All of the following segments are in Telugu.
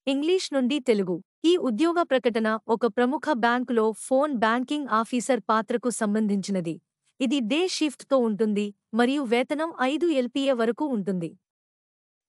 ఇంగ్లీష్ నుండి తెలుగు. ఈ ఉద్యోగ ప్రకటన ఒక ప్రముఖ బ్యాంకులో ఫోన్ బ్యాంకింగ్ ఆఫీసర్ పాత్రకు సంబంధించినది. ఇది డే షిఫ్ట్‌తో ఉంటుంది మరియు వేతనం 5 ఎల్‌పిఏ వరకు ఉంటుంది.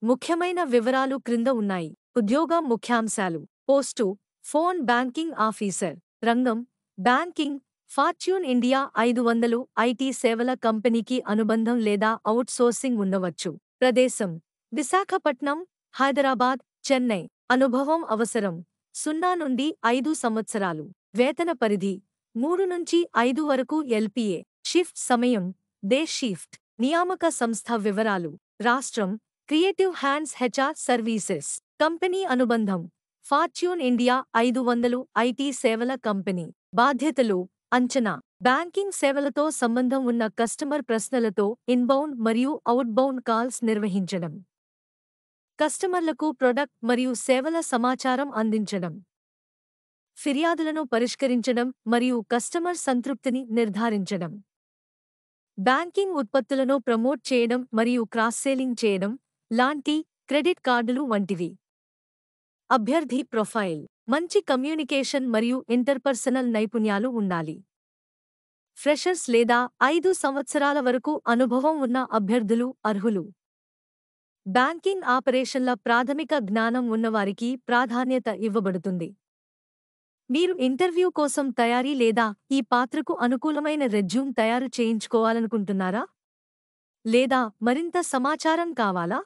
ముఖ్యమైన వివరాలు క్రింద ఉన్నాయి. ఉద్యోగ ముఖ్యాంశాలు. Post: phone banking officer. రంగం: బ్యాంకింగ్. ఫార్చ్యూన్ ఇండియా 500 ఐటీ సేవల కంపెనీకి అనుబంధం లేదా అవుట్సోర్సింగ్ ఉండవచ్చు. ప్రదేశం: విశాఖపట్నం, హైదరాబాద్, చెన్నై. అనుభవం అవసరం: 0 నుండి 5 సంవత్సరాలు. వేతన పరిధి: 3 నుంచి 5 వరకు ఎల్‌పిఏ. షిఫ్ట్ సమయం: డే షిఫ్ట్. నియామక సంస్థ వివరాలు. రాష్ట్రం: creative hands HR services. Company అనుబంధం: ఫార్చ్యూన్ ఇండియా 500 ఐటీ సేవల కంపెనీ. బాధ్యతలు: అంచనా, బ్యాంకింగ్ సేవలతో సంబంధం ఉన్న కస్టమర్ ప్రశ్నలతో ఇన్బౌండ్ మరియు అవుట్బౌండ్ కాల్స్ నిర్వహించడం. కస్టమర్లకు ప్రొడక్ట్ మరియు సేవల సమాచారం అందించడం. ఫిర్యాదులను పరిష్కరించడం మరియు కస్టమర్ సంతృప్తిని నిర్ధారించడం. బ్యాంకింగ్ ఉత్పత్తులను ప్రమోట్ చేయడం మరియు క్రాస్ సేలింగ్ చేయడం లాంటి క్రెడిట్ కార్డులు వంటివి. అభ్యర్థి ప్రొఫైల్: మంచి కమ్యూనికేషన్ మరియు ఇంటర్పర్సనల్ నైపుణ్యాలు ఉండాలి. ఫ్రెషర్స్ లేదా 5 సంవత్సరాల వరకు అనుభవం ఉన్న అభ్యర్థులు అర్హులు. బ్యాంకింగ్ ఆపరేషన్ల ప్రాథమిక జ్ఞానం ఉన్నవారికి ప్రాధాన్యత ఇవ్వబడుతుంది. మీరు ఇంటర్వ్యూ కోసం తయారీ లేదా ఈ పాత్రకు అనుకూలమైన రెజ్యూమ్ తయారు చేయించుకోవాలనుకుంటున్నారా? లేదా మరింత సమాచారం కావాలా?